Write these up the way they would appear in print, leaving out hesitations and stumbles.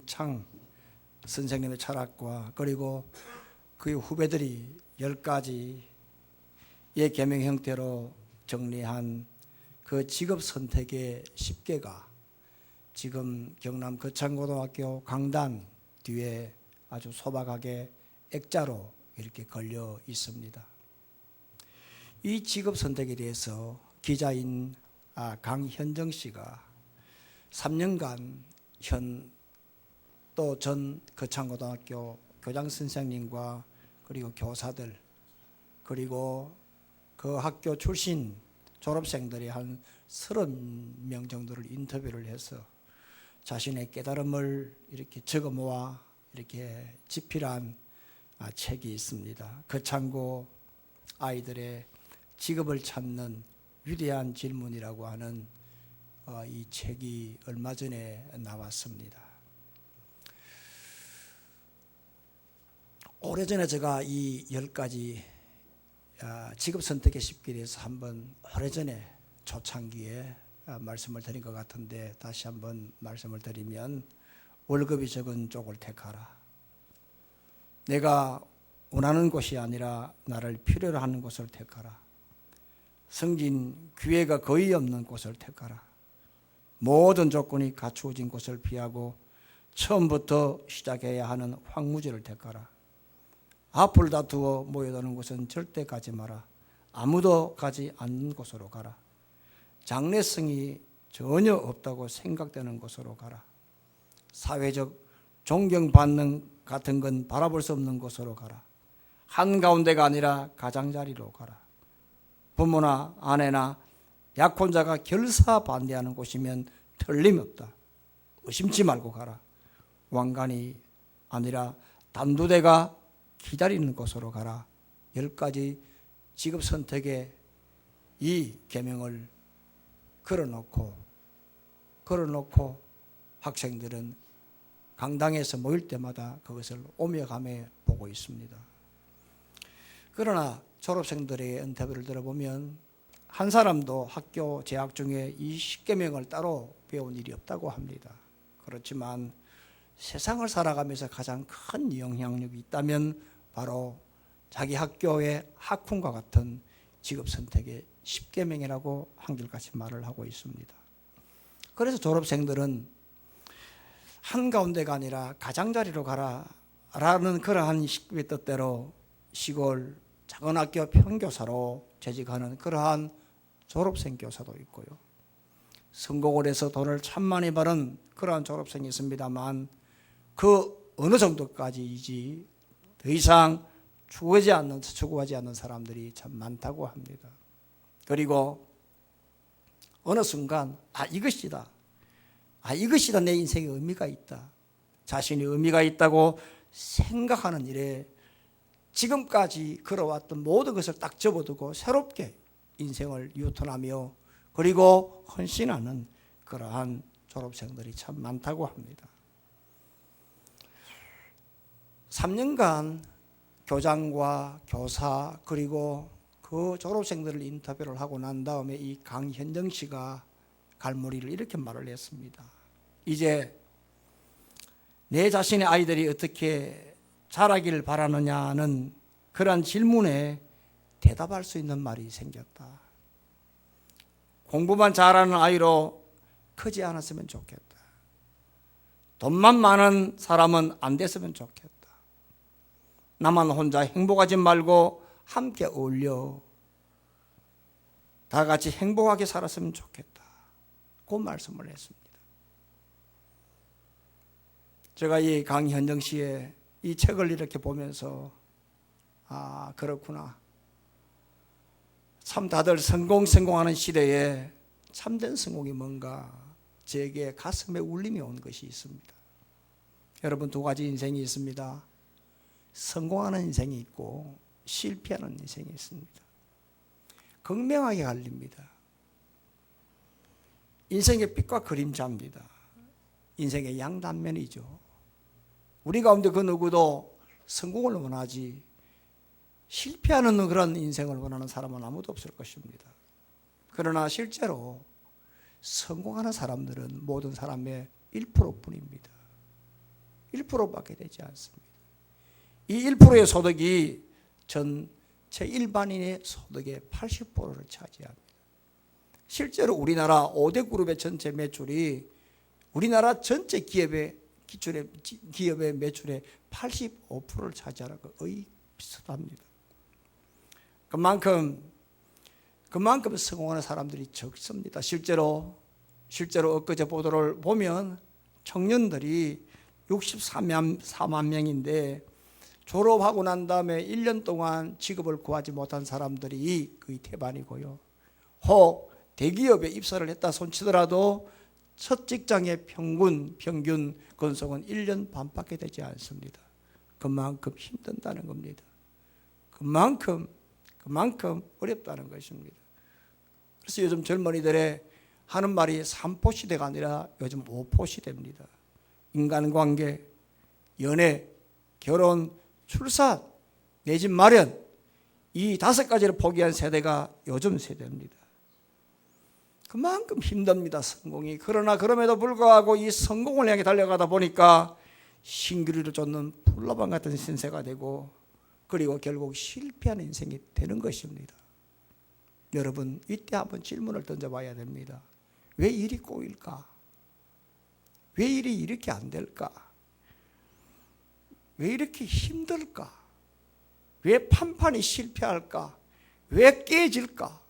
강창 선생님의 철학과 그리고 그의 후배들이 10가지의 계명 형태로 정리한 그 직업 선택의 10개가 지금 경남 거창고등학교 강단 뒤에 아주 소박하게 액자로 이렇게 걸려 있습니다. 이 직업 선택에 대해서 기자인 강현정 씨가 3년간 또 전 거창고등학교 교장 선생님과 그리고 교사들 그리고 그 학교 출신 졸업생들이 한 30명 정도를 인터뷰를 해서 자신의 깨달음을 이렇게 적어 모아 이렇게 집필한 책이 있습니다. 거창고 아이들의 직업을 찾는 위대한 질문이라고 하는 이 책이 얼마 전에 나왔습니다. 오래전에 제가 이 10가지 직업 선택의 10개에 대해서 한번 오래전에 초창기에 말씀을 드린 것 같은데 다시 한번 말씀을 드리면 월급이 적은 쪽을 택하라. 내가 원하는 곳이 아니라 나를 필요로 하는 곳을 택하라. 성진 기회가 거의 없는 곳을 택하라. 모든 조건이 갖추어진 곳을 피하고 처음부터 시작해야 하는 황무지를 택하라. 앞을 다투어 모여드는 곳은 절대 가지 마라. 아무도 가지 않는 곳으로 가라. 장래성이 전혀 없다고 생각되는 곳으로 가라. 사회적 존경받는 같은 건 바라볼 수 없는 곳으로 가라. 한가운데가 아니라 가장자리로 가라. 부모나 아내나 약혼자가 결사 반대하는 곳이면 틀림없다. 의심치 말고 가라. 왕관이 아니라 단두대가 기다리는 곳으로 가라. 10가지 직업 선택의 이 계명을 걸어놓고 학생들은 강당에서 모일 때마다 그것을 오며가며 보고 있습니다. 그러나 졸업생들의 인터뷰를 들어보면 한 사람도 학교 재학 중에 이 10계명을 따로 배운 일이 없다고 합니다. 그렇지만 세상을 살아가면서 가장 큰 영향력이 있다면 바로 자기 학교의 학훈과 같은 직업 선택의 10계명이라고 한결같이 말을 하고 있습니다. 그래서 졸업생들은 한가운데가 아니라 가장자리로 가라라는 그러한 식구의 뜻대로 시골 작은 학교 평교사로 재직하는 그러한 졸업생 교사도 있고요. 성공을 해서 돈을 참 많이 버는 그러한 졸업생이 있습니다만 그 어느 정도까지이지 더 이상 추구하지 않는 사람들이 참 많다고 합니다. 그리고 어느 순간 이것이다 내 인생에 의미가 있다. 자신이 의미가 있다고 생각하는 일에 지금까지 걸어왔던 모든 것을 딱 접어두고 새롭게 인생을 유턴하며 그리고 헌신하는 그러한 졸업생들이 참 많다고 합니다. 3년간 교장과 교사 그리고 그 졸업생들을 인터뷰를 하고 난 다음에 이 강현정 씨가 갈무리를 이렇게 말을 했습니다. 이제 내 자신의 아이들이 어떻게 자라기를 바라느냐는 그러한 질문에 대답할 수 있는 말이 생겼다. 공부만 잘하는 아이로 크지 않았으면 좋겠다. 돈만 많은 사람은 안 됐으면 좋겠다. 나만 혼자 행복하지 말고 함께 어울려 다 같이 행복하게 살았으면 좋겠다. 그 말씀을 했습니다. 제가 이 강현정 씨의 이 책을 이렇게 보면서 그렇구나. 참 다들 성공하는 시대에 참된 성공이 뭔가 제게 가슴에 울림이 온 것이 있습니다. 여러분 2가지 인생이 있습니다. 성공하는 인생이 있고 실패하는 인생이 있습니다. 극명하게 갈립니다. 인생의 빛과 그림자입니다. 인생의 양단면이죠. 우리 가운데 그 누구도 성공을 원하지 실패하는 그런 인생을 원하는 사람은 아무도 없을 것입니다. 그러나 실제로 성공하는 사람들은 모든 사람의 1%뿐입니다. 1%밖에 되지 않습니다. 이 1%의 소득이 전체 일반인의 소득의 80%를 차지합니다. 실제로 우리나라 5대 그룹의 전체 매출이 우리나라 전체 기업의 매출의 85%를 차지하는 거 거의 비슷합니다. 그만큼 성공하는 사람들이 적습니다. 실제로 엊그제 보도를 보면 청년들이 64만 명인데 졸업하고 난 다음에 1년 동안 직업을 구하지 못한 사람들이 거의 태반이고요. 혹 대기업에 입사를 했다 손치더라도 첫 직장의 평균 근속은 1년 반밖에 되지 않습니다. 그만큼 힘든다는 겁니다. 그만큼 어렵다는 것입니다. 그래서 요즘 젊은이들의 하는 말이 3포 시대가 아니라 요즘 5포 시대입니다. 인간관계, 연애, 결혼, 출산, 내 집 마련, 이 5가지를 포기한 세대가 요즘 세대입니다. 그만큼 힘듭니다, 성공이. 그러나 그럼에도 불구하고 이 성공을 향해 달려가다 보니까 신기루를 쫓는 풀라방 같은 신세가 되고 그리고 결국 실패하는 인생이 되는 것입니다. 여러분, 이때 한번 질문을 던져봐야 됩니다. 왜 일이 꼬일까? 왜 일이 이렇게 안 될까? 왜 이렇게 힘들까? 왜 판판이 실패할까? 왜 깨질까?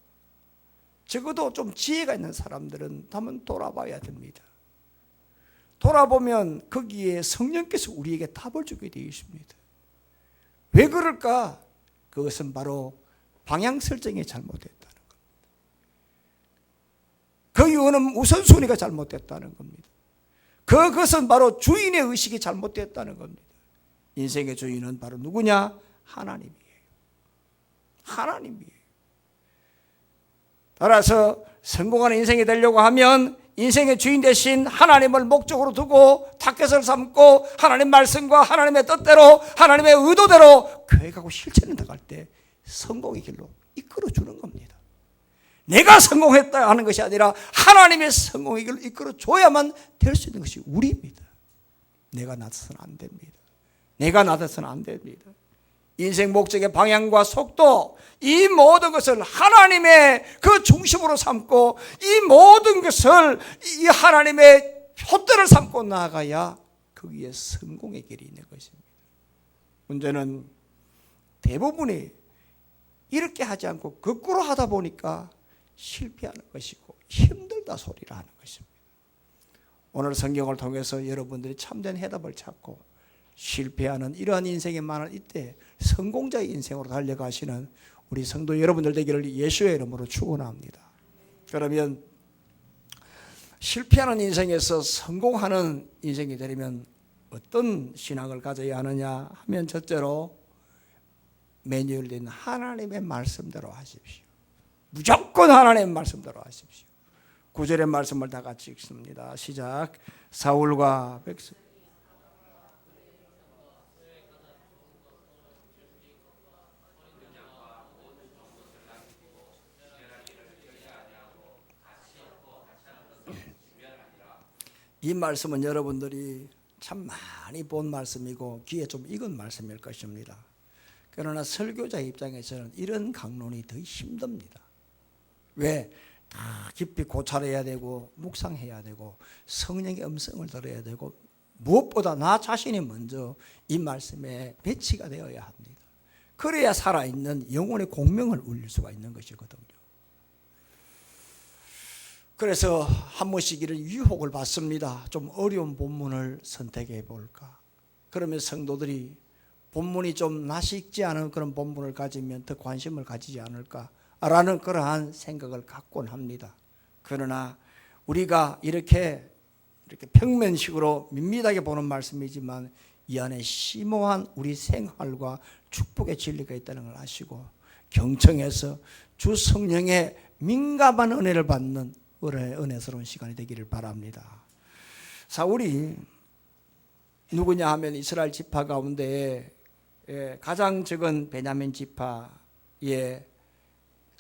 적어도 좀 지혜가 있는 사람들은 한번 돌아봐야 됩니다. 돌아보면 거기에 성령께서 우리에게 답을 주게 되어 있습니다. 왜 그럴까? 그것은 바로 방향 설정이 잘못됐다는 겁니다. 그 이유는 우선순위가 잘못됐다는 겁니다. 그것은 바로 주인의 의식이 잘못됐다는 겁니다. 인생의 주인은 바로 누구냐? 하나님이에요. 하나님이에요. 따라서 성공하는 인생이 되려고 하면 인생의 주인 대신 하나님을 목적으로 두고 타겟을 삼고 하나님 말씀과 하나님의 뜻대로 하나님의 의도대로 계획하고 실천해 나갈 때 성공의 길로 이끌어주는 겁니다. 내가 성공했다 하는 것이 아니라 하나님의 성공의 길로 이끌어줘야만 될 수 있는 것이 우리입니다. 내가 나서서는 안 됩니다. 내가 나서서는 안 됩니다. 인생 목적의 방향과 속도, 이 모든 것을 하나님의 그 중심으로 삼고 이 모든 것을 이 하나님의 표대를 삼고 나아가야 거기에 성공의 길이 있는 것입니다. 문제는 대부분이 이렇게 하지 않고 거꾸로 하다 보니까 실패하는 것이고 힘들다 소리를 하는 것입니다. 오늘 성경을 통해서 여러분들이 참된 해답을 찾고 실패하는 이러한 인생이 많은 이때 성공자의 인생으로 달려가시는 우리 성도 여러분들 되기를 예수의 이름으로 축원합니다. 그러면 실패하는 인생에서 성공하는 인생이 되려면 어떤 신앙을 가져야 하느냐 하면 첫째로 매뉴얼된 하나님의 말씀대로 하십시오. 무조건 하나님의 말씀대로 하십시오. 9절의 말씀을 다 같이 읽습니다. 시작. 사울과 백성 이 말씀은 여러분들이 참 많이 본 말씀이고 귀에 좀 익은 말씀일 것입니다. 그러나 설교자 입장에서는 이런 강론이 더 힘듭니다. 왜? 다 깊이 고찰해야 되고 묵상해야 되고 성령의 음성을 들어야 되고 무엇보다 나 자신이 먼저 이 말씀에 배치가 되어야 합니다. 그래야 살아있는 영혼의 공명을 울릴 수가 있는 것이거든요. 그래서 한 번씩 이런 유혹을 받습니다. 좀 어려운 본문을 선택해 볼까? 그러면 성도들이 본문이 좀 낯이 익지 않은 그런 본문을 가지면 더 관심을 가지지 않을까라는 그러한 생각을 갖곤 합니다. 그러나 우리가 이렇게 평면식으로 밋밋하게 보는 말씀이지만 이 안에 심오한 우리 생활과 축복의 진리가 있다는 걸 아시고 경청해서 주 성령의 민감한 은혜를 받는 은혜스러운 시간이 되기를 바랍니다. 사울이 누구냐 하면 이스라엘 지파 가운데 가장 적은 베냐민 지파의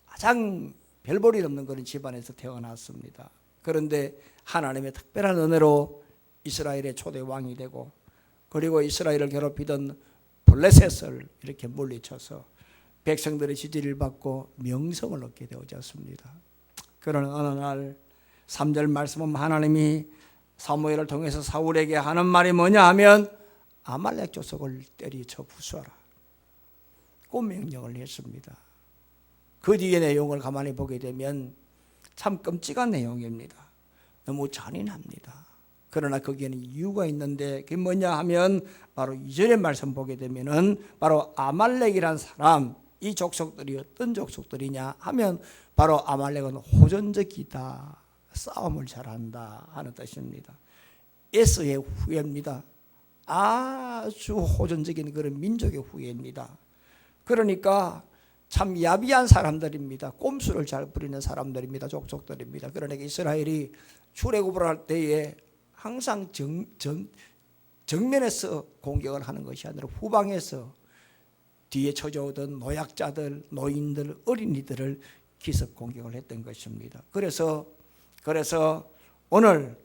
가장 별볼이 없는 그런 집안에서 태어났습니다. 그런데 하나님의 특별한 은혜로 이스라엘의 초대 왕이 되고 그리고 이스라엘을 괴롭히던 블레셋을 이렇게 물리쳐서 백성들의 지지를 받고 명성을 얻게 되어졌습니다. 그러나 어느 날 3절 말씀은 하나님이 사무엘을 통해서 사울에게 하는 말이 뭐냐 하면 아말렉 족속을 때리쳐 부수하라 그 명령을 했습니다. 그 뒤의 내용을 가만히 보게 되면 참 끔찍한 내용입니다. 너무 잔인합니다. 그러나 거기에는 이유가 있는데 그게 뭐냐 하면 바로 2절의 말씀 보게 되면은 바로 아말렉이란 사람, 이 족속들이 어떤 족속들이냐 하면 바로 아말렉은 호전적이다, 싸움을 잘한다 하는 뜻입니다. 에서의 후예입니다. 아주 호전적인 그런 민족의 후예입니다. 그러니까 참 야비한 사람들입니다. 꼼수를 잘 부리는 사람들입니다. 족속들입니다. 그러니까 이스라엘이 출애굽을 할 때에 항상 정면에서 공격을 하는 것이 아니라 후방에서 뒤에 쳐져오던 노약자들, 노인들, 어린이들을 기습 공격을 했던 것입니다. 그래서 오늘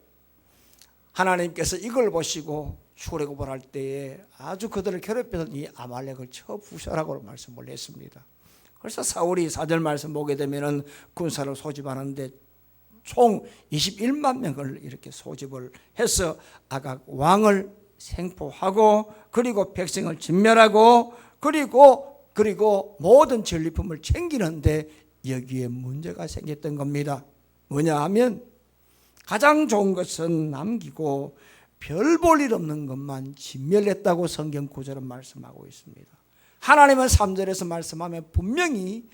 하나님께서 이걸 보시고 출애굽을 할 때에 아주 그들을 괴롭히던 이 아말렉을 쳐 부숴라고 말씀을 했습니다. 그래서 사울이 4절 말씀 보게 되면은 군사를 소집하는데 총 21만 명을 이렇게 소집을 해서 아각 왕을 생포하고 그리고 백성을 진멸하고 그리고 모든 전리품을 챙기는데 여기에 문제가 생겼던 겁니다. 뭐냐 하면 가장 좋은 것은 남기고 별 볼 일 없는 것만 진멸했다고 성경 구절은 말씀하고 있습니다. 하나님은 3절에서 말씀하면 분명히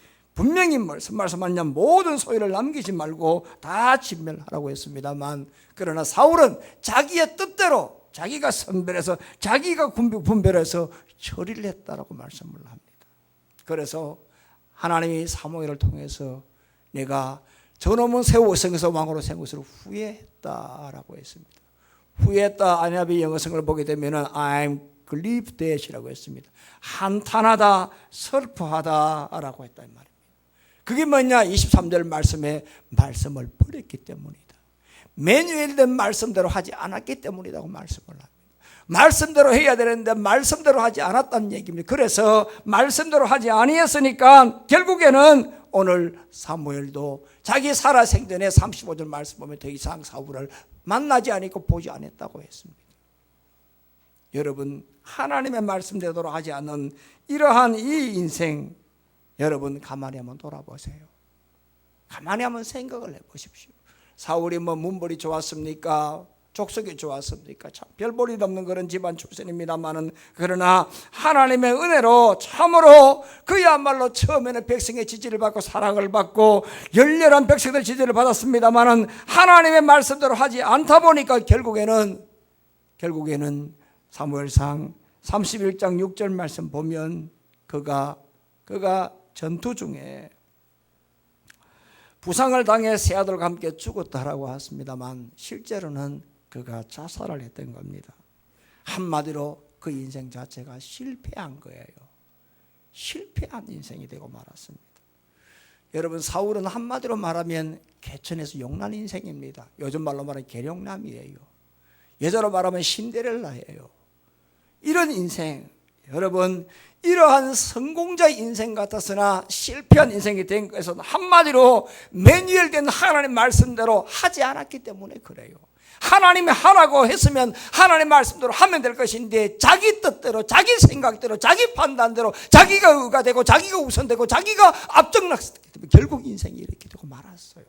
말씀하냐 모든 소유를 남기지 말고 다 진멸하라고 했습니다만 그러나 사울은 자기의 뜻대로 자기가 선별해서 자기가 분별해서 처리를 했다라고 말씀을 합니다. 그래서 하나님이 사무엘을 통해서 내가 저놈은 세우 성에서 왕으로 세운 것을 후회했다라고 했습니다. 후회했다 아니하비 영어성을 보게 되면은 I'm grieved that이라고 했습니다. 한탄하다, 슬퍼하다라고 했다 이 말입니다. 그게 뭐냐? 23절 말씀에 말씀을 버렸기 때문이다. 매뉴얼된 말씀대로 하지 않았기 때문이라고 말씀을 합니다. 말씀대로 해야 되는데 말씀대로 하지 않았다는 얘기입니다. 그래서 말씀대로 하지 아니했으니까 결국에는 오늘 사무엘도 자기 살아생전에 35절 말씀 보면 더 이상 사울을 만나지 않고 보지 않았다고 했습니다. 여러분 하나님의 말씀대로 하지 않는 이러한 이 인생 여러분 가만히 한번 돌아보세요. 가만히 한번 생각을 해보십시오. 사울이 뭐 문벌이 좋았습니까? 족속이 좋았습니까? 참 별볼일 없는 그런 집안 출신입니다만은 그러나 하나님의 은혜로 참으로 그야말로 처음에는 백성의 지지를 받고 사랑을 받고 열렬한 백성들 지지를 받았습니다만은 하나님의 말씀대로 하지 않다 보니까 결국에는 사무엘상 31장 6절 말씀 보면 그가 전투 중에 부상을 당해 세 아들과 함께 죽었다라고 했습니다만 실제로는 그가 자살을 했던 겁니다. 한마디로 그 인생 자체가 실패한 거예요. 실패한 인생이 되고 말았습니다. 여러분 사울은 한마디로 말하면 개천에서 용난 인생입니다. 요즘 말로 말하면 계룡남이에요. 예전으로 말하면 신데렐라예요. 이런 인생 여러분 이러한 성공자의 인생 같았으나 실패한 인생이 된 것은 한마디로 매뉴얼된 하나님 말씀대로 하지 않았기 때문에 그래요. 하나님이 하라고 했으면 하나님 말씀대로 하면 될 것인데 자기 뜻대로 자기 생각대로 자기 판단대로 자기가 의가 되고 자기가 우선되고 자기가 앞장났기 때문에 결국 인생이 이렇게 되고 말았어요.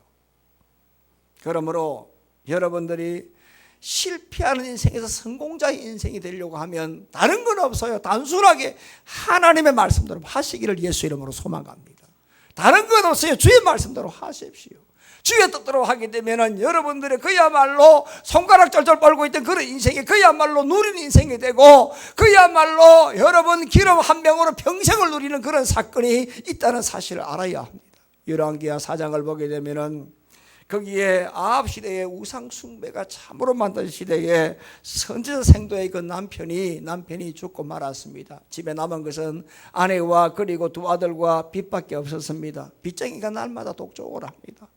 그러므로 여러분들이 실패하는 인생에서 성공자의 인생이 되려고 하면 다른 건 없어요. 단순하게 하나님의 말씀대로 하시기를 예수 이름으로 소망합니다. 다른 건 없어요. 주의 말씀대로 하십시오. 주의 뜻대로 하게 되면 여러분들의 그야말로 손가락 쩔쩔 뻘고 있던 그런 인생이 그야말로 누리는 인생이 되고 그야말로 여러분 기름 한 병으로 평생을 누리는 그런 사건이 있다는 사실을 알아야 합니다. 열왕기하 4장을 보게 되면 거기에 아합 시대의 우상 숭배가 참으로 많던 시대에 선지자 생도의 그 남편이 죽고 말았습니다. 집에 남은 것은 아내와 그리고 두 아들과 빚밖에 없었습니다. 빚쟁이가 날마다 독촉을 합니다.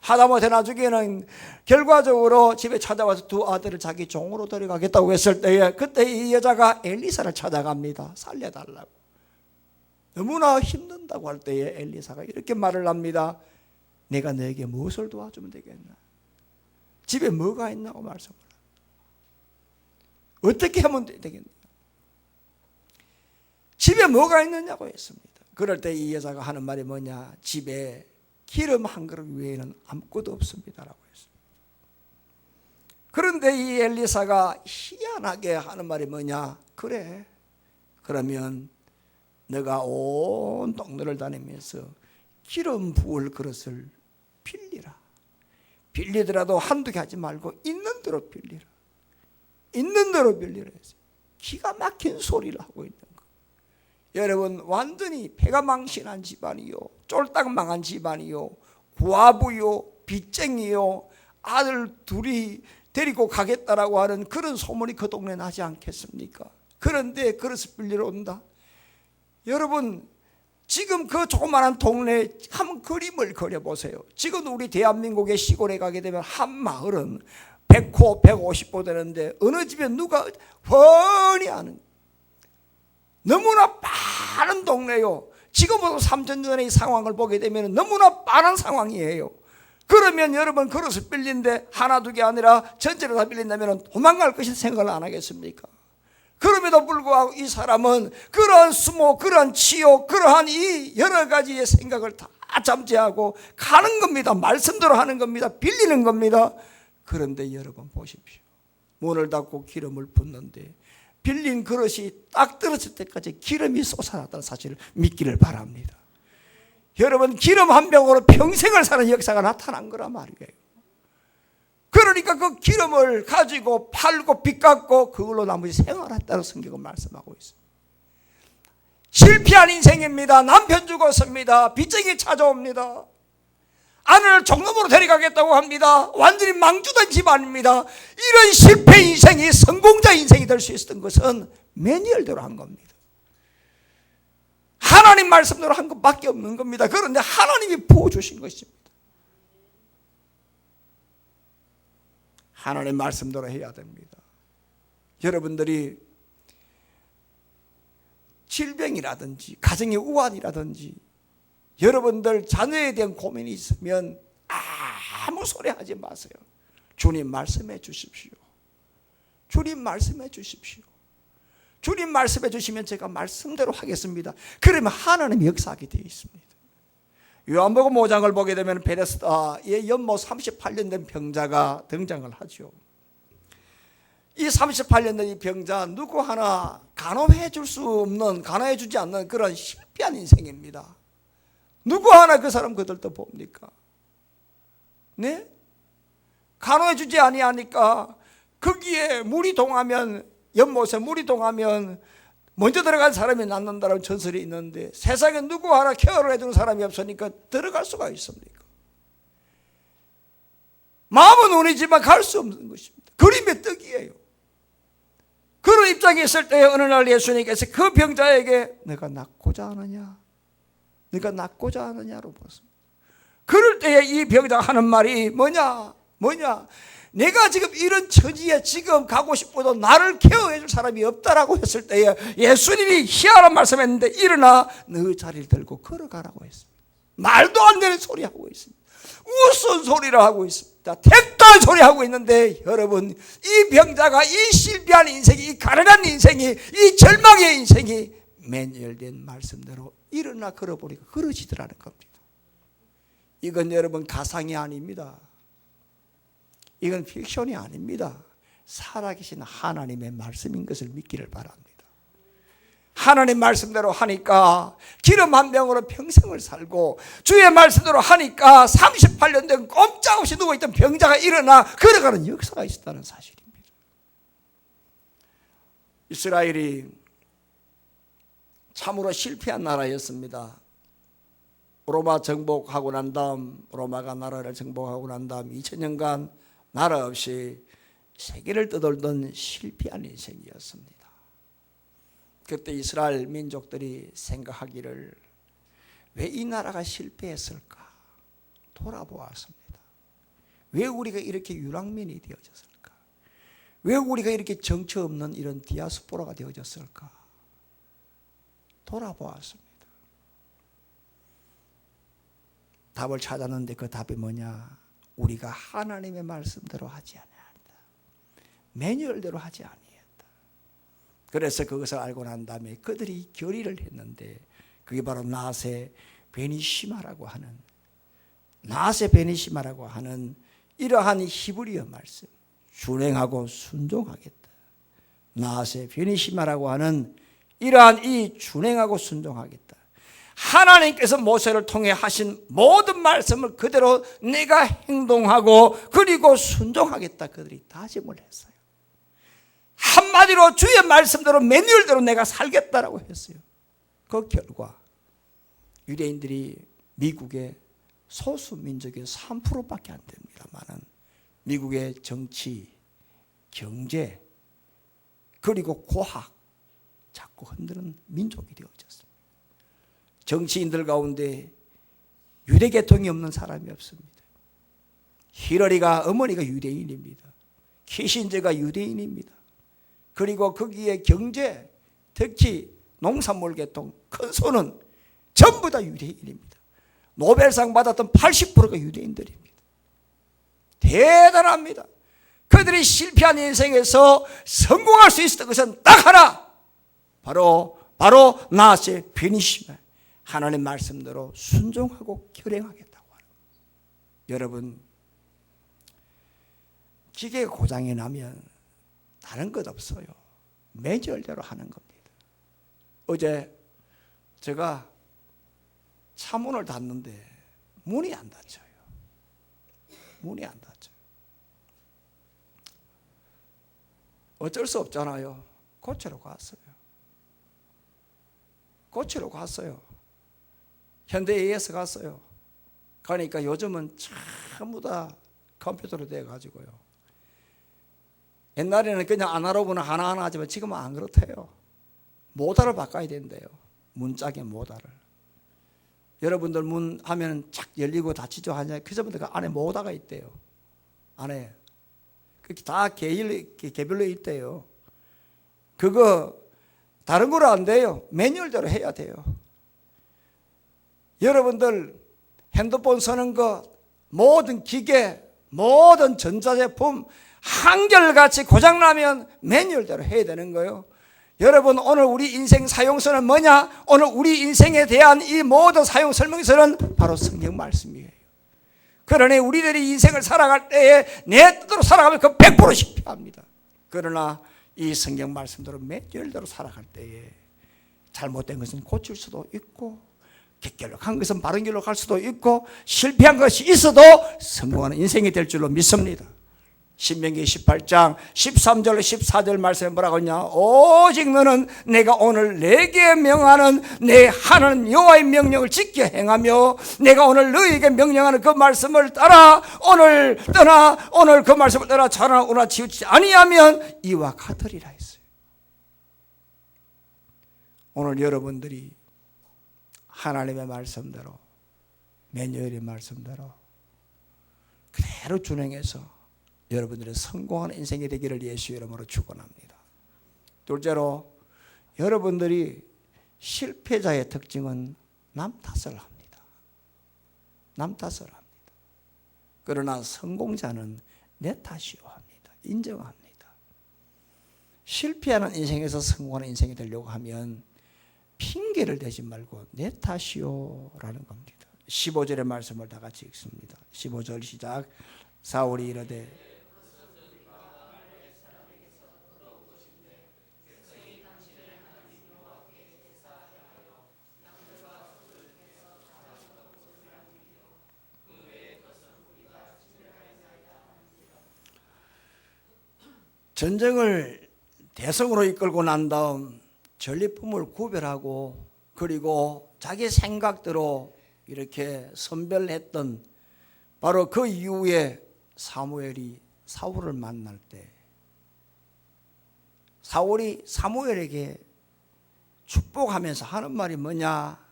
하다못해 나중에는 결과적으로 집에 찾아와서 두 아들을 자기 종으로 데려가겠다고 했을 때에 그때 이 여자가 엘리사를 찾아갑니다. 살려달라고. 너무나 힘든다고 할 때에 엘리사가 이렇게 말을 합니다. 내가 너에게 무엇을 도와주면 되겠나? 집에 뭐가 있나고 말씀을 합니다. 어떻게 하면 되겠나? 집에 뭐가 있느냐고 했습니다. 그럴 때 이 여자가 하는 말이 뭐냐? 집에 기름 한 그릇 외에는 아무것도 없습니다라고 했습니다. 그런데 이 엘리사가 희한하게 하는 말이 뭐냐? 그래, 그러면 너가 온 동네를 다니면서 기름 부을 그릇을 빌리라. 빌리더라도 한두 개 하지 말고 있는 대로 빌리라. 있는 대로 빌리라 했어요. 기가 막힌 소리를 하고 있는 거. 여러분, 완전히 배가 망신한 집안이요, 쫄딱 망한 집안이요, 과부요, 빚쟁이요, 아들 둘이 데리고 가겠다라고 하는 그런 소문이 그 동네에 나지 않겠습니까? 그런데 그릇을 빌리러 온다. 여러분, 지금 그 조그마한 동네에 한번 그림을 그려보세요. 지금 우리 대한민국의 시골에 가게 되면 한 마을은 100호, 150호 되는데 어느 집에 누가 훤히 아는, 너무나 빠른 동네요. 지금보다 3년 전의 이 상황을 보게 되면 너무나 빠른 상황이에요. 그러면 여러분, 그릇을 빌린데 하나 두 개 아니라 전체를 다 빌린다면 도망갈 것이 생각을 안 하겠습니까? 그럼에도 불구하고 이 사람은 그러한 수모, 그러한 치욕, 그러한 이 여러 가지의 생각을 다 잠재하고 가는 겁니다. 말씀대로 하는 겁니다. 빌리는 겁니다. 그런데 여러분 보십시오. 문을 닫고 기름을 붓는데 빌린 그릇이 딱 떨어질 때까지 기름이 솟아났다는 사실을 믿기를 바랍니다. 여러분, 기름 한 병으로 평생을 사는 역사가 나타난 거란 말이에요. 그러니까 그 기름을 가지고 팔고 빚 갚고 그걸로 나머지 생활했다는 성경은 말씀하고 있습니다. 실패한 인생입니다. 남편 죽었습니다. 빚쟁이 찾아옵니다. 아내를 종놈으로 데려가겠다고 합니다. 완전히 망주된 집안입니다. 이런 실패 인생이 성공자 인생이 될 수 있었던 것은 매뉴얼대로 한 겁니다. 하나님 말씀대로 한 것밖에 없는 겁니다. 그런데 하나님이 부어주신 것입니다. 하나님 말씀대로 해야 됩니다. 여러분들이 질병이라든지 가정의 우환이라든지 여러분들 자녀에 대한 고민이 있으면 아무 소리 하지 마세요. 주님 말씀해 주십시오. 주님 말씀해 주십시오. 주님 말씀해 주시면 제가 말씀대로 하겠습니다. 그러면 하나님이 역사하게 되어 있습니다. 요한복음 5장을 보게 되면 베데스다의 연못 38년 된 병자가 등장을 하죠. 이 38년 된 이 병자, 누구 하나 간호해 줄 수 없는, 간호해 주지 않는 그런 실패한 인생입니다. 누구 하나 그 사람 그들도 봅니까? 네? 간호해 주지 아니하니까 거기에 물이 동하면, 연못에 물이 동하면 먼저 들어간 사람이 낫는다는 전설이 있는데 세상에 누구 하나 케어를 해주는 사람이 없으니까 들어갈 수가 있습니까? 마음은 운이지만 갈 수 없는 것입니다. 그림의 떡이에요. 그런 입장에 있을 때 어느 날 예수님께서 그 병자에게 내가 낫고자 하느냐? 네가 낫고자 하느냐로 보았습니다. 그럴 때에 이 병자가 하는 말이 뭐냐? 내가 지금 이런 처지에 지금 가고 싶어도 나를 케어해 줄 사람이 없다라고 했을 때에 예수님이 희한한 말씀했는데 일어나 너 자리를 들고 걸어가라고 했습니다. 말도 안 되는 소리 하고 있습니다. 우스운 소리를 하고 있습니다. 택도한 소리 하고 있는데 여러분, 이 병자가 이 실패한 인생이, 이 가난한 인생이, 이 절망의 인생이 매뉴얼된 말씀대로 일어나 걸어보니까 걸어지더라는 겁니다. 이건 여러분 가상이 아닙니다. 이건 픽션이 아닙니다. 살아계신 하나님의 말씀인 것을 믿기를 바랍니다. 하나님 말씀대로 하니까 기름 한 병으로 평생을 살고 주의 말씀대로 하니까 38년 된 꼼짝없이 누워있던 병자가 일어나 걸어가는 역사가 있었다는 사실입니다. 이스라엘이 참으로 실패한 나라였습니다. 로마 정복하고 난 다음, 로마가 나라를 정복하고 난 다음 2000년간 나라 없이 세계를 떠돌던 실패한 인생이었습니다. 그때 이스라엘 민족들이 생각하기를 왜 이 나라가 실패했을까 돌아보았습니다. 왜 우리가 이렇게 유랑민이 되어졌을까? 왜 우리가 이렇게 정처 없는 이런 디아스포라가 되어졌을까? 돌아보았습니다. 답을 찾았는데 그 답이 뭐냐? 우리가 하나님의 말씀대로 하지 아니한다. 매뉴얼대로 하지 아니했다. 그래서 그것을 알고 난 다음에 그들이 결의를 했는데 그게 바로 나세 베니시마라고 하는 이러한 히브리어 말씀, 준행하고 순종하겠다. 나세 베니시마라고 하는 이러한 이 준행하고 순종하겠다. 하나님께서 모세를 통해 하신 모든 말씀을 그대로 내가 행동하고 그리고 순종하겠다. 그들이 다짐을 했어요. 한마디로 주의 말씀대로 매뉴얼대로 내가 살겠다라고 했어요. 그 결과 유대인들이 미국의 소수 민족의 3%밖에 안 됩니다만 미국의 정치, 경제 그리고 과학 자꾸 흔드는 민족이 되어졌습니다. 정치인들 가운데 유대계통이 없는 사람이 없습니다. 히러리가 어머니가 유대인입니다. 키신저가 유대인입니다. 그리고 거기에 경제, 특히 농산물 계통 큰 손은 전부 다 유대인입니다. 노벨상 받았던 80%가 유대인들입니다. 대단합니다. 그들이 실패한 인생에서 성공할 수 있었던 것은 딱 하나, 바로 나세 베니시마, 하나님 말씀대로 순종하고 결행하겠다고 하는 거예요. 여러분, 기계가 고장이 나면 다른 것 없어요. 매뉴얼대로 하는 겁니다. 어제 제가 차문을 닫는데 문이 안 닫혀요. 문이 안 닫혀요. 어쩔 수 없잖아요. 고치러 갔어요. 현대A에서 갔어요. 그러니까 요즘은 전부 다 컴퓨터로 돼가지고요. 옛날에는 그냥 아날로그는 하나하나 하지만 지금은 안 그렇대요. 모달을 바꿔야 된대요. 문짝의 모달을. 여러분들 문 하면 착 열리고 닫히죠 하냐. 그저부터 그 안에 모다가 있대요. 안에. 그게 다 개별로 있대요. 그거 다른 거로 안 돼요. 매뉴얼대로 해야 돼요. 여러분들 핸드폰 쓰는 거, 모든 기계, 모든 전자제품 한결같이 고장나면 매뉴얼대로 해야 되는 거예요. 여러분, 오늘 우리 인생 사용서는 뭐냐? 오늘 우리 인생에 대한 이 모든 사용 설명서는 바로 성경 말씀이에요. 그러니 우리들이 인생을 살아갈 때에 내 뜻대로 살아가면 그 100% 실패합니다. 그러나 이 성경 말씀대로 매뉴얼대로 살아갈 때에 잘못된 것은 고칠 수도 있고 객결록한 것은 바른 길로 갈 수도 있고 실패한 것이 있어도 성공하는 인생이 될 줄로 믿습니다. 신명기 18장 13절 14절 말씀에 뭐라고 하냐? 오직 너는 내가 오늘 내게 명하는 내 하나님 여호와의 명령을 지켜 행하며 내가 오늘 너에게 명령하는 그 말씀을 따라 오늘 그 말씀을 따라 자라나 오나 치우치지 아니하면 이와 같으리라 했어요. 오늘 여러분들이 하나님의 말씀대로 매뉴얼의 말씀대로 그대로 준행해서 여러분들의 성공하는 인생이 되기를 예수 이름으로 축원합니다. 둘째로, 여러분들이 실패자의 특징은 남 탓을 합니다. 그러나 성공자는 내 탓이요 합니다. 인정합니다. 실패하는 인생에서 성공하는 인생이 되려고 하면 핑계를 대지 말고 내 탓이요 라는 겁니다. 15절의 말씀을 다 같이 읽습니다. 15절 시작. 사울이 이르되 전쟁을 대성으로 이끌고 난 다음 전리품을 구별하고 그리고 자기 생각대로 이렇게 선별했던 바로 그 이후에 사무엘이 사울을 만날 때 사울이 사무엘에게 축복하면서 하는 말이 뭐냐?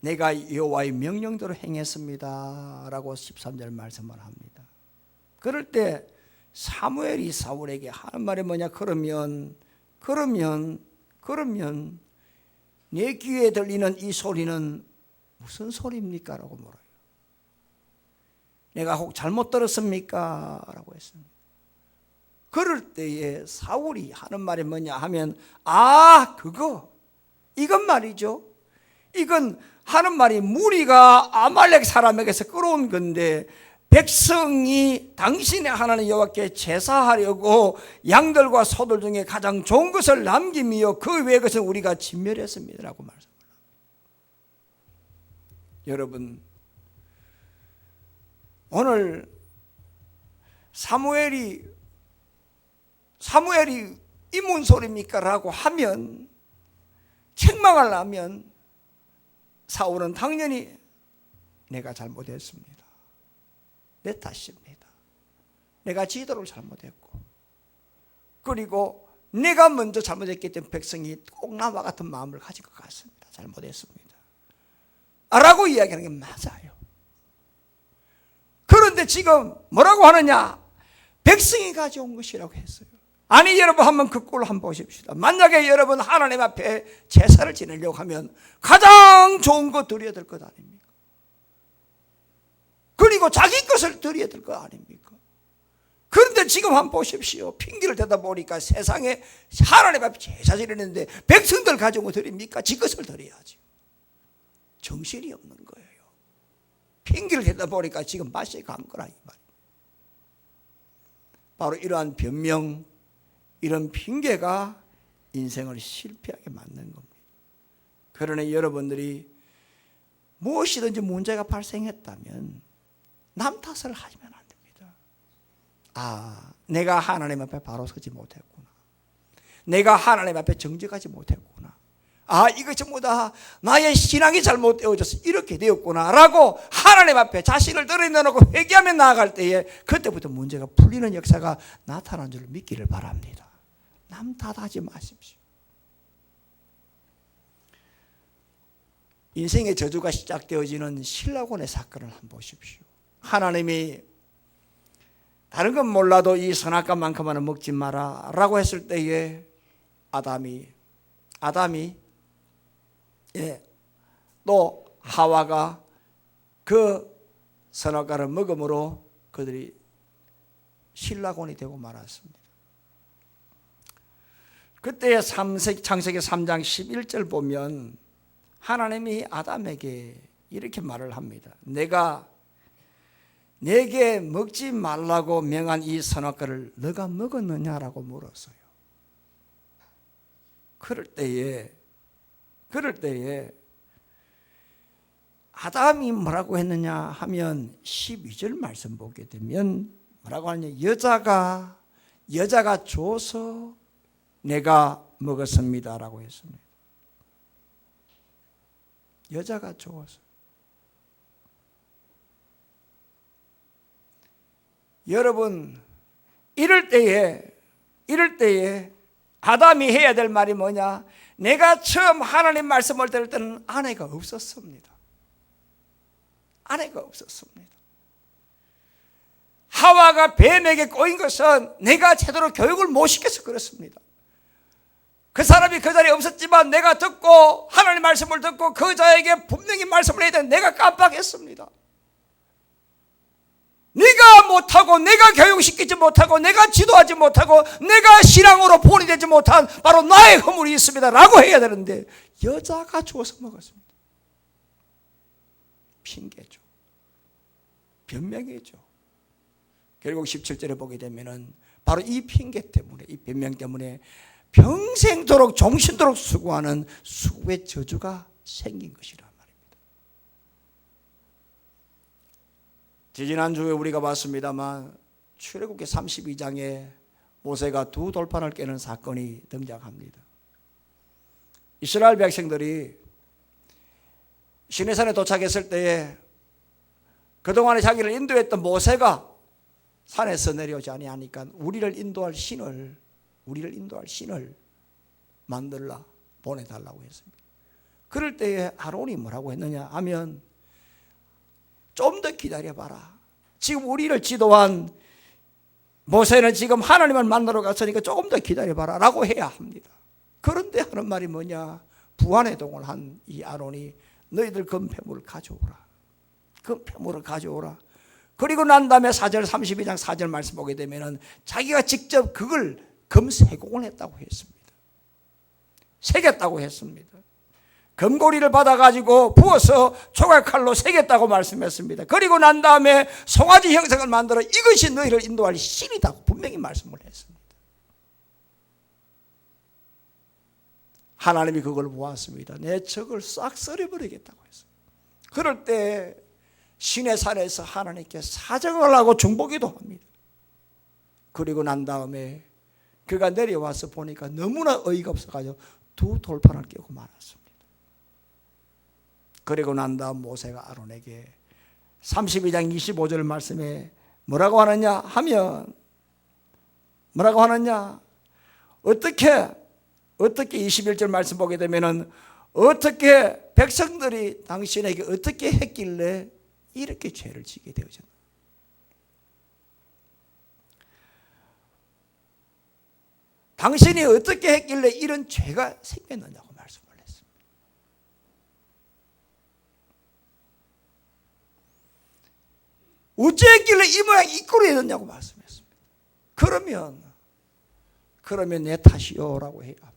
내가 여호와의 명령대로 행했습니다 라고 13절 말씀을 합니다. 그럴 때 사무엘이 사울에게 하는 말이 뭐냐? 그러면 내 귀에 들리는 이 소리는 무슨 소리입니까? 라고 물어요. 내가 혹 잘못 들었습니까? 라고 했습니다. 그럴 때에 사울이 하는 말이 뭐냐 하면, 이건 말이죠. 이건 하는 말이 무리가 아말렉 사람에게서 끌어온 건데, 백성이 당신의 하나님 여호와께 제사하려고 양들과 소들 중에 가장 좋은 것을 남김이요 그 외의 것은 우리가 진멸했습니다 라고 말씀합니다. 여러분, 오늘 사무엘이 이 뭔 소리입니까? 라고 하면, 책망을 하면 사울은 당연히 내가 잘못했습니다. 내 탓입니다. 내가 지도를 잘못했고, 그리고 내가 먼저 잘못했기 때문에 백성이 꼭 나와 같은 마음을 가진 것 같습니다. 잘못했습니다 라고 이야기하는 게 맞아요. 그런데 지금 뭐라고 하느냐? 백성이 가져온 것이라고 했어요. 아니, 여러분 한번 그 꼴을 한번 보십시다. 만약에 여러분 하나님 앞에 제사를 지내려고 하면 가장 좋은 거 드려야 될 것 아닙니까? 그리고 자기 것을 드려야 될 거 아닙니까? 그런데 지금 한번 보십시오. 핑계를 대다 보니까 세상에 하나님 앞에 제사 지내는데 백성들 가져온 거 드립니까? 지 것을 드려야지. 정신이 없는 거예요. 핑계를 대다 보니까 지금 맛이 간 거라 이 말입니다. 바로 이러한 변명, 이런 핑계가 인생을 실패하게 만든 겁니다. 그러나 여러분들이 무엇이든지 문제가 발생했다면 남 탓을 하시면 안 됩니다. 내가 하나님 앞에 바로 서지 못했구나. 내가 하나님 앞에 정직하지 못했구나. 이거 전부 다 나의 신앙이 잘못되어져서 이렇게 되었구나 라고 하나님 앞에 자신을 드러내놓고 회개하며 나아갈 때에 그때부터 문제가 풀리는 역사가 나타난 줄 믿기를 바랍니다. 남 탓하지 마십시오. 인생의 저주가 시작되어지는 신라곤의 사건을 한번 보십시오. 하나님이 다른 건 몰라도 이 선악과만큼은 먹지 마라 라고 했을 때에 아담이 또 하와가 그 선악과를 먹음으로 그들이 신라곤이 되고 말았습니다. 그때 창세기 3장 11절 보면 하나님이 아담에게 이렇게 말을 합니다. 내가 내게 먹지 말라고 명한 이 선악과를 너가 먹었느냐라고 물었어요. 그럴 때에 아담이 뭐라고 했느냐 하면 12절 말씀 보게 되면 뭐라고 하느냐, 여자가 줘서 내가 먹었습니다라고 했습니다. 여자가 줘서. 여러분, 이럴 때에 아담이 해야 될 말이 뭐냐? 내가 처음 하나님 말씀을 들을 때는 아내가 없었습니다. 하와가 뱀에게 꼬인 것은 내가 제대로 교육을 못 시켜서 그렇습니다. 그 사람이 그 자리에 없었지만 내가 듣고 하나님 말씀을 듣고 그 여자에게 분명히 말씀을 해야 되는데 내가 깜빡했습니다. 네가 못하고 내가 교육시키지 못하고 내가 지도하지 못하고 내가 신앙으로 본이 되지 못한 바로 나의 허물이 있습니다 라고 해야 되는데 여자가 주워서 먹었습니다. 핑계죠. 변명이죠. 결국 17절에 보게 되면은 바로 이 핑계 때문에, 이 변명 때문에 평생도록 종신도록 수고하는 수고의 저주가 생긴 것이란 말입니다. 지난주에 우리가 봤습니다만 출애굽기 32장에 모세가 두 돌판을 깨는 사건이 등장합니다. 이스라엘 백성들이 시내산에 도착했을 때에 그동안에 자기를 인도했던 모세가 산에서 내려오지 아니하니까 우리를 인도할 신을 만들라 보내달라고 했습니다. 그럴 때에 아론이 뭐라고 했느냐 하면 좀 더 기다려봐라. 지금 우리를 지도한 모세는 지금 하나님을 만나러 갔으니까 조금 더 기다려봐라 라고 해야 합니다. 그런데 하는 말이 뭐냐? 부안해동을 한 이 아론이 너희들 금폐물을 가져오라. 금폐물을 가져오라. 그리고 난 다음에 4절 32장 4절 말씀 보게 되면은 자기가 직접 그걸 금세공을 했다고 했습니다. 새겼다고 했습니다. 금고리를 받아가지고 부어서 조각칼로 새겼다고 말씀했습니다. 그리고 난 다음에 송아지 형상을 만들어 이것이 너희를 인도할 신이라고 분명히 말씀을 했습니다. 하나님이 그걸 보았습니다. 내 적을 싹 썰어버리겠다고 했어요. 그럴 때 신의 산에서 하나님께 사정을 하고 중보기도 합니다. 그리고 난 다음에 그가 내려와서 보니까 너무나 어이가 없어가지고 두 돌판을 깨고 말았습니다. 그리고 난 다음 모세가 아론에게 32장 25절 말씀에 뭐라고 하느냐 하면 뭐라고 하느냐 어떻게 21절 말씀 보게 되면은 어떻게 백성들이 당신에게 어떻게 했길래 이렇게 죄를 지게 되었나? 당신이 어떻게 했길래 이런 죄가 생겼느냐고 말씀을 했습니다. 어찌했길래 이 모양 이 꼴이 됐냐고 말씀했습니다. 그러면 내 탓이요라고 해야 합니다.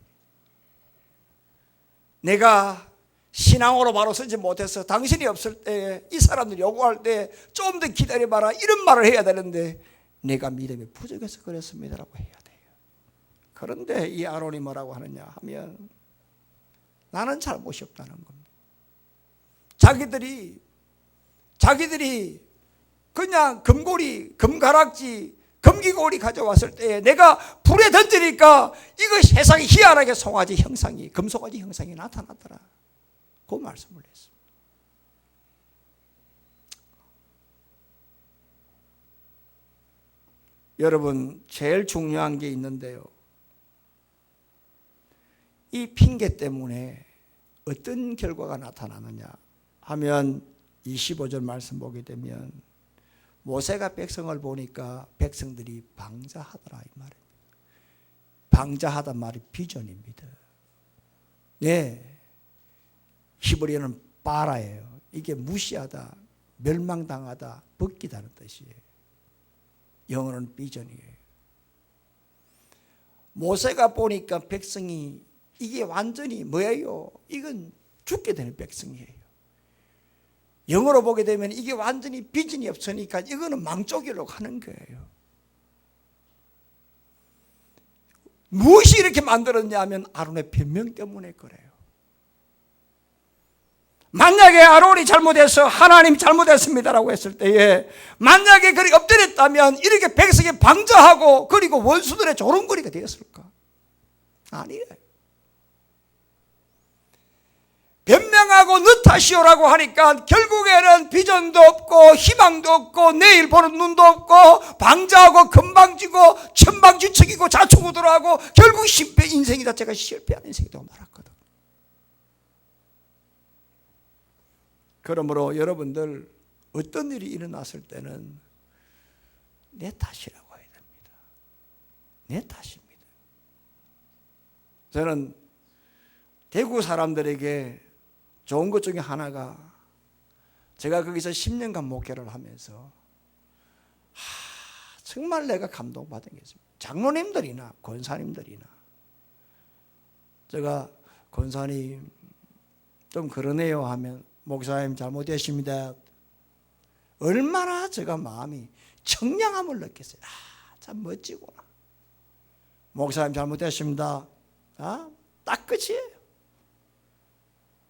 내가 신앙으로 바로 서지 못해서 당신이 없을 때 이 사람들이 요구할 때 좀 더 기다려봐라 이런 말을 해야 되는데 내가 믿음이 부족해서 그랬습니다라고 해야 돼요. 그런데 이 아론이 뭐라고 하느냐 하면 나는 잘못이 없다는 겁니다. 자기들이 그냥 금고리, 금가락지, 금기고리 가져왔을 때 내가 불에 던지니까 이거 세상에 희한하게 송아지 형상이 금송아지 형상이 나타났더라. 그 말씀을 했습니다. 여러분 제일 중요한 게 있는데요. 이 핑계 때문에 어떤 결과가 나타나느냐 하면 25절 말씀 보게 되면 모세가 백성을 보니까 백성들이 방자하더라 이 말입니다. 방자하단 말이 비전입니다. 네, 히브리어는 빠라예요. 이게 무시하다, 멸망당하다, 벗기다는 뜻이에요. 영어로는 비전이에요. 모세가 보니까 백성이 이게 완전히 뭐예요? 이건 죽게 되는 백성이에요. 영어로 보게 되면 이게 완전히 비전이 없으니까 이거는 망쪽이려고 하는 거예요. 무엇이 이렇게 만들었냐 하면 아론의 변명 때문에 그래요. 만약에 아론이 잘못해서 하나님 잘못했습니다라고 했을 때에 만약에 그렇게 엎드렸다면 이렇게 백성이 방자하고 그리고 원수들의 조롱거리가 되었을까? 아니에요. 변명하고 너 탓이오라고 하니까 결국에는 비전도 없고 희망도 없고 내일 보는 눈도 없고 방자하고 금방지고 천방지축이고 자충우돌하고 결국 인생 자체가 실패한 인생이 되고 말았거든. 그러므로 여러분들 어떤 일이 일어났을 때는 내 탓이라고 해야 됩니다. 내 탓입니다. 저는 대구 사람들에게 좋은 것 중에 하나가 제가 거기서 10년간 목회를 하면서 정말 내가 감동받은 게 있습니다. 장로님들이나 권사님들이나 제가 권사님 좀 그러네요 하면 목사님 잘못되십니다. 얼마나 제가 마음이 청량함을 느꼈어요. 참 멋지구나. 목사님 잘못되십니다. 딱 끝이에요.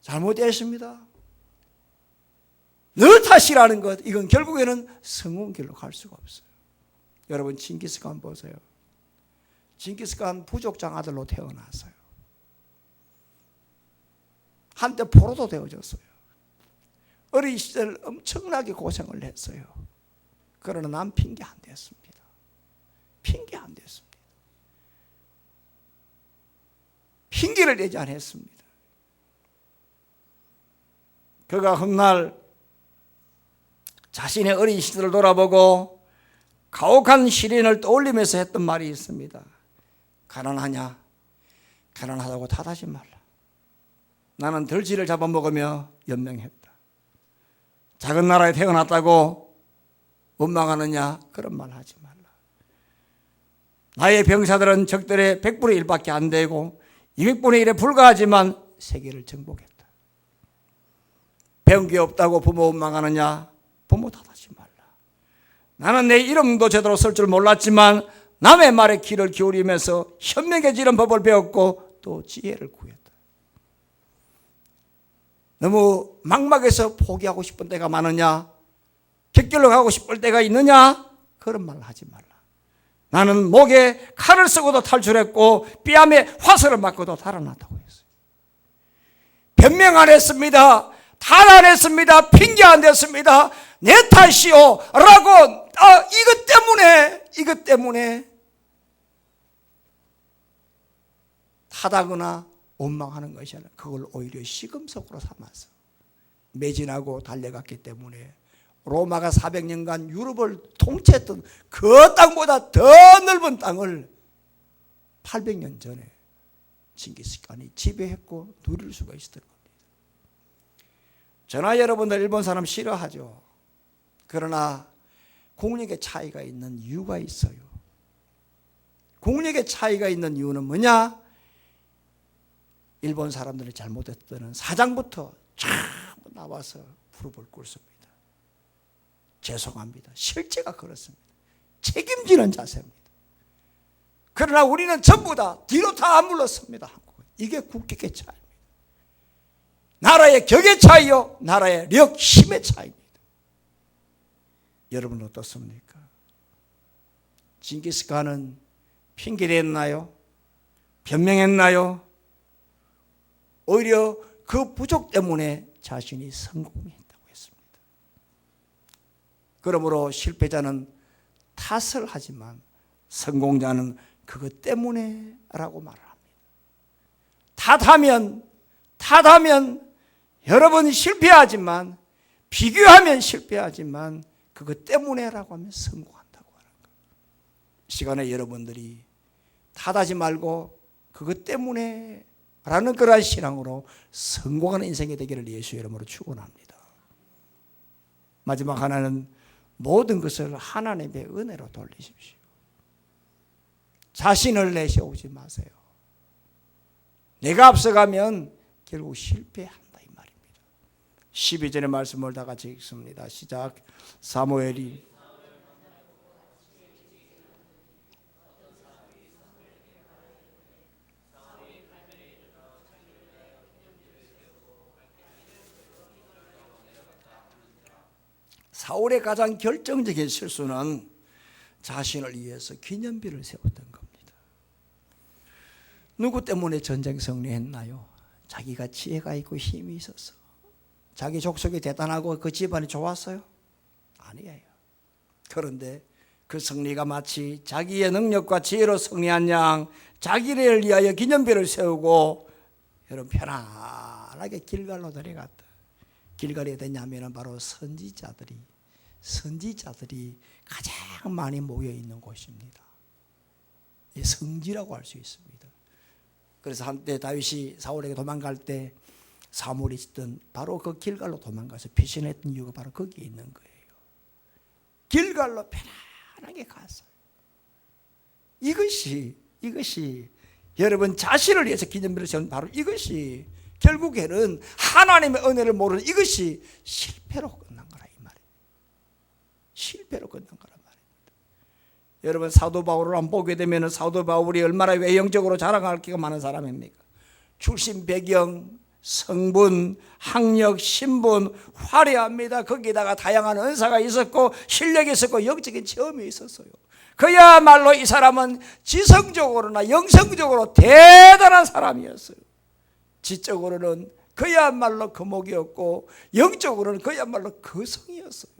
잘못되었습니다. 너 탓이라는 것, 이건 결국에는 성공길로 갈 수가 없어요. 여러분 징기스칸 보세요. 징기스칸 부족장 아들로 태어났어요. 한때 포로도 되어졌어요. 어린 시절 엄청나게 고생을 했어요. 그러나 난 핑계 안 댔습니다. 핑계 안 댔습니다. 핑계를 내지 않았습니다. 그가 훗날 자신의 어린 시절을 돌아보고 가혹한 시련을 떠올리면서 했던 말이 있습니다. 가난하냐? 가난하다고 탓하지 말라. 나는 들쥐를 잡아먹으며 연명했다. 작은 나라에 태어났다고 원망하느냐? 그런 말 하지 말라. 나의 병사들은 적들의 100분의 1밖에 안 되고 200분의 1에 불과하지만 세계를 정복했다. 배운 게 없다고 부모 원망하느냐? 부모 탓하지 말라. 나는 내 이름도 제대로 쓸 줄 몰랐지만 남의 말에 귀를 기울이면서 현명해지는 법을 배웠고 또 지혜를 구했다. 너무 막막해서 포기하고 싶은 때가 많으냐? 객길로 가고 싶을 때가 있느냐? 그런 말 하지 말라. 나는 목에 칼을 쓰고도 탈출했고 뺨에 화살을 맞고도 달아났다고 했어요. 변명 안 했습니다. 탓 안 했습니다. 핑계 안 댔습니다. 내 탓이요 라고 이것 때문에 탓하거나 원망하는 것이 아니라 그걸 오히려 시금석으로 삼아서 매진하고 달려갔기 때문에 로마가 400년간 유럽을 통치했던 그 땅보다 더 넓은 땅을 800년 전에 징기스칸이 지배했고 누릴 수가 있었던 겁니다. 저나 여러분들 일본 사람 싫어하죠. 그러나 국력의 차이가 있는 이유가 있어요. 국력의 차이가 있는 이유는 뭐냐? 일본 사람들이 잘못했을 때는 사장부터 쫙 나와서 무릎을 꿇습니다. 죄송합니다. 실제가 그렇습니다. 책임지는 자세입니다. 그러나 우리는 전부 다 뒤로 다 안 물렀습니다. 이게 국격의 차이입니다. 나라의 격의 차이요, 나라의 력, 힘의 차이입니다. 여러분 어떻습니까? 징기스칸은 핑계댔나요? 변명했나요? 오히려 그 부족 때문에 자신이 성공했다고 했습니다. 그러므로 실패자는 탓을 하지만 성공자는 그것 때문에 라고 말을 합니다. 탓하면 여러분 실패하지만, 비교하면 실패하지만 그것 때문에 라고 하면 성공한다고 하는 거예요. 이 시간에 여러분들이 탓하지 말고 그것 때문에 라는 그러한 신앙으로 성공하는 인생이 되기를 예수 이름으로 축원합니다. 마지막 하나는 모든 것을 하나님의 은혜로 돌리십시오. 자신을 내세우지 마세요. 내가 앞서가면 결국 실패한다 이 말입니다. 12절의 말씀을 다 같이 읽습니다. 시작. 사무엘이 사울의 가장 결정적인 실수는 자신을 위해서 기념비를 세웠던 겁니다. 누구 때문에 전쟁 승리했나요? 자기가 지혜가 있고 힘이 있어서. 자기 족속이 대단하고 그 집안이 좋았어요? 아니에요. 그런데 그 승리가 마치 자기의 능력과 지혜로 승리한 양 자기를 위하여 기념비를 세우고 여러분 편안하게 길갈로 내려갔다. 길갈이 되냐면 바로 선지자들이 가장 많이 모여 있는 곳입니다. 성지라고 할 수 있습니다. 그래서 한때 다윗이 사울에게 도망갈 때 사무엘이 있던 바로 그 길갈로 도망가서 피신했던 이유가 바로 거기에 있는 거예요. 길갈로 편안하게 갔어요. 이것이 여러분 자신을 위해서 기념비를 세운 바로 이것이 결국에는 하나님의 은혜를 모르는 이것이 실패로 끝난 거라 이 말입니다. 실패로 끝난 거란 말입니다. 여러분 사도 바울을 한번 보게 되면 사도 바울이 얼마나 외형적으로 자랑할 기가 많은 사람입니까? 출신 배경, 성분, 학력, 신분 화려합니다. 거기다가 다양한 은사가 있었고 실력이 있었고 영적인 체험이 있었어요. 그야말로 이 사람은 지성적으로나 영성적으로 대단한 사람이었어요. 지적으로는 그야말로 거목이었고 영적으로는 그야말로 거성이었어요.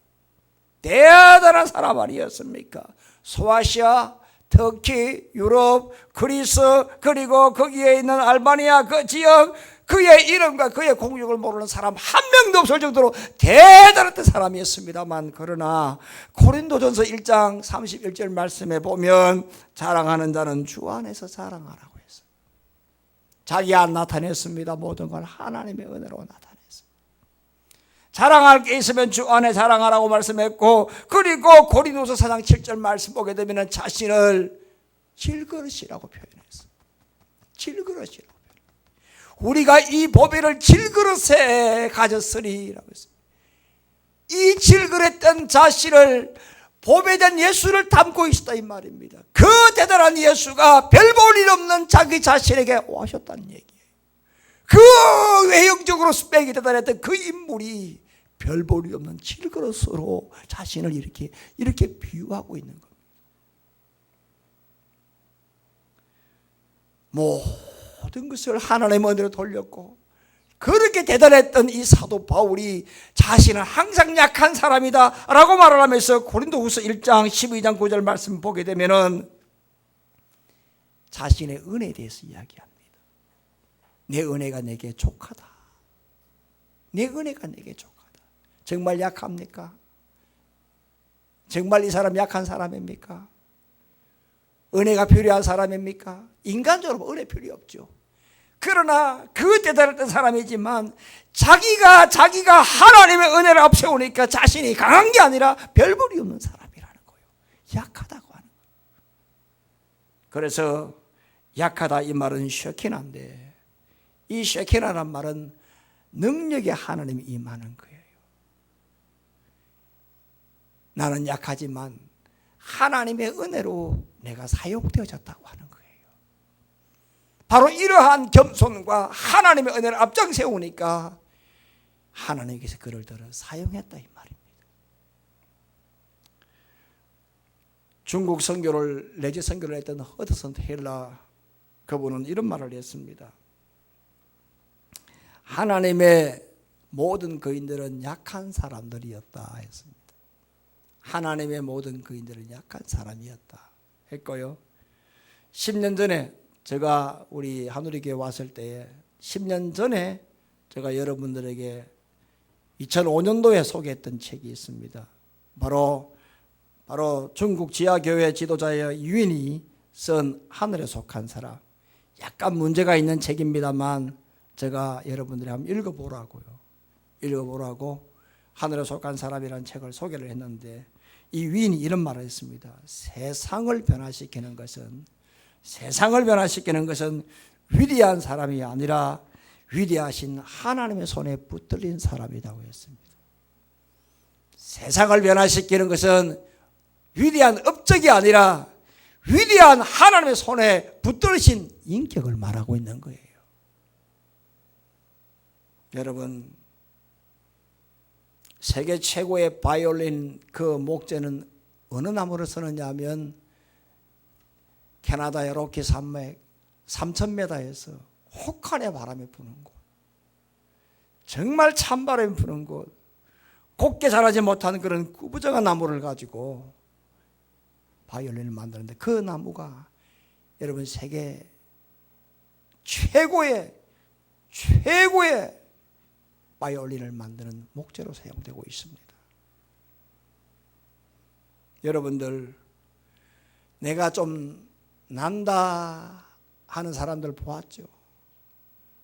대단한 사람 아니었습니까? 소아시아, 터키, 유럽, 그리스 그리고 거기에 있는 알바니아 그 지역 그의 이름과 그의 공적을 모르는 사람 한 명도 없을 정도로 대단했던 사람이었습니다만, 그러나 고린도전서 1장 31절 말씀에 보면 자랑하는 자는 주 안에서 자랑하라고 했어요. 자기 안 나타냈습니다. 모든 걸 하나님의 은혜로 나타냈어요. 자랑할 게 있으면 주 안에 자랑하라고 말씀했고, 그리고 고린도서 4장 7절 말씀 보게 되면 자신을 질그릇이라고 표현했어요. 질그릇이라고. 우리가 이 보배를 질그릇에 가졌으리라고 했어요. 이 질그릇된 자신을 보배된 예수를 담고 있었다 이 말입니다. 그 대단한 예수가 별 볼 일 없는 자기 자신에게 오셨다는 얘기예요. 그 외형적으로 스펙이 대단했던 그 인물이 별 볼 일 없는 질그릇으로 자신을 이렇게 비유하고 있는 겁니다. 모든 것을 하나님의 은혜로 돌렸고, 그렇게 대단했던 이 사도 바울이 자신은 항상 약한 사람이다 라고 말을 하면서 고린도후서 1장 12장 9절 말씀 보게 되면은 자신의 은혜에 대해서 이야기합니다. 내 은혜가 내게 족하다. 내 은혜가 내게 족하다. 정말 약합니까? 정말 이 사람 약한 사람입니까? 은혜가 필요한 사람입니까? 인간적으로 은혜 필요 없죠. 그러나 그 대단했던 사람이지만 자기가 하나님의 은혜를 앞세우니까 자신이 강한 게 아니라 별볼이 없는 사람이라는 거예요. 약하다고 하는 거예요. 그래서 약하다 이 말은 쉐키나인데, 이 쉐키나라는 말은 능력의 하나님이 임하는 거예요. 나는 약하지만 하나님의 은혜로 내가 사용되어졌다고 하는 거예요. 바로 이러한 겸손과 하나님의 은혜를 앞장 세우니까 하나님께서 그를 들어 사용했다 이 말입니다. 중국 선교를 레지 선교를 했던 허드슨 테일러, 그분은 이런 말을 했습니다. 하나님의 모든 거인들은 약한 사람들이었다 했습니다. 하나님의 모든 거인들은 약한 사람이었다 했고요. 10년 전에 제가 우리 하누리교회 왔을 때에 10년 전에 제가 여러분들에게 2005년도에 소개했던 책이 있습니다. 바로 중국 지하교회 지도자의 유인이 쓴 하늘에 속한 사람. 약간 문제가 있는 책입니다만 제가 여러분들이 한번 읽어보라고 하늘에 속한 사람이라는 책을 소개를 했는데, 이 위인이 이런 말을 했습니다. 세상을 변화시키는 것은 위대한 사람이 아니라 위대하신 하나님의 손에 붙들린 사람이라고 했습니다. 세상을 변화시키는 것은 위대한 업적이 아니라 위대한 하나님의 손에 붙들으신 인격을 말하고 있는 거예요. 여러분, 세계 최고의 바이올린 그 목재는 어느 나무를 쓰느냐 하면 캐나다의 로키 산맥 3000m에서 혹한의 바람이 부는 곳, 정말 찬바람이 부는 곳, 곱게 자라지 못하는 그런 구부정한 나무를 가지고 바이올린을 만드는데, 그 나무가 여러분 세계 최고의 바이올린을 만드는 목재로 사용되고 있습니다. 여러분들, 내가 좀 난다 하는 사람들 보았죠?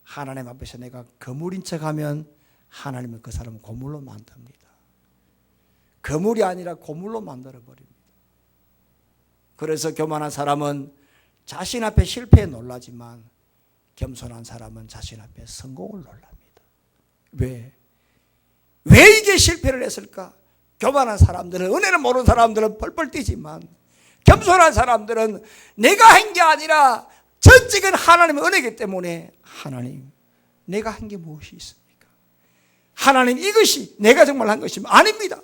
하나님 앞에서 내가 거물인 척하면 하나님은 그 사람을 고물로 만듭니다. 거물이 아니라 고물로 만들어버립니다. 그래서 교만한 사람은 자신 앞에 실패에 놀라지만 겸손한 사람은 자신 앞에 성공을 놀랍니다. 왜 이게 실패를 했을까? 교만한 사람들은, 은혜를 모르는 사람들은 펄펄 뛰지만 겸손한 사람들은 내가 한 게 아니라 전적인 하나님의 은혜이기 때문에, 하나님, 내가 한 게 무엇이 있습니까? 하나님, 이것이 내가 정말 한 것이면 아닙니다.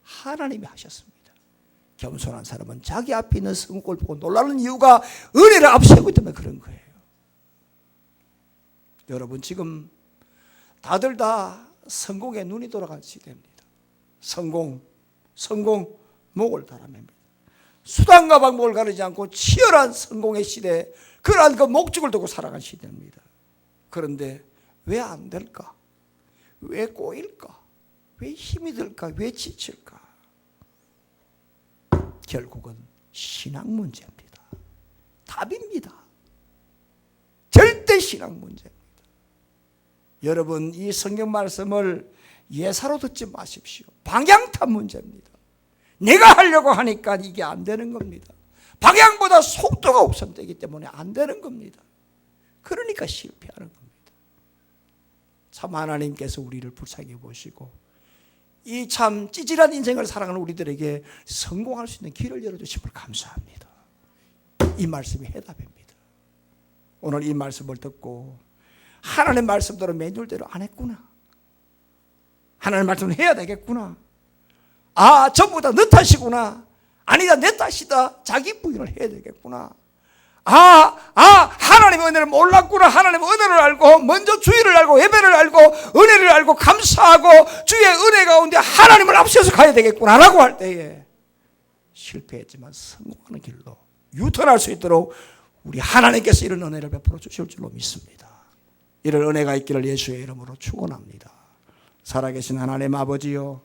하나님이 하셨습니다. 겸손한 사람은 자기 앞에 있는 성공을 보고 놀라는 이유가 은혜를 앞세우기 때문에 그런 거예요. 여러분, 지금 다들 다 성공에 눈이 돌아간 시대입니다. 성공 목을 달아냅니다. 수단과 방법을 가리지 않고 치열한 성공의 시대, 그러한 그 목적을 두고 살아간 시대입니다. 그런데 왜 안 될까? 왜 꼬일까? 왜 힘이 들까? 왜 지칠까? 결국은 신앙 문제입니다. 답입니다. 절대 신앙 문제입니다. 여러분, 이 성경 말씀을 예사로 듣지 마십시오. 방향탑 문제입니다. 내가 하려고 하니까 이게 안 되는 겁니다. 방향보다 속도가 우선되기 때문에 안 되는 겁니다. 그러니까 실패하는 겁니다. 참 하나님께서 우리를 불쌍히 보시고 이 참 찌질한 인생을 살아가는 우리들에게 성공할 수 있는 길을 열어주심을 감사합니다. 이 말씀이 해답입니다. 오늘 이 말씀을 듣고 하나님의 말씀대로 매뉴얼대로 안 했구나, 하나님의 말씀을 해야 되겠구나, 아 전부 다 너 탓이구나, 아니다 내 탓이다, 자기 부인을 해야 되겠구나, 하나님의 은혜를 몰랐구나, 하나님의 은혜를 알고 먼저 주의를 알고 예배를 알고 은혜를 알고 감사하고 주의 은혜 가운데 하나님을 앞세워서 가야 되겠구나 라고 할 때에 실패했지만 성공하는 길로 유턴할 수 있도록 우리 하나님께서 이런 은혜를 베풀어 주실 줄로 믿습니다. 이런 은혜가 있기를 예수의 이름으로 축원합니다. 살아계신 하나님 아버지요,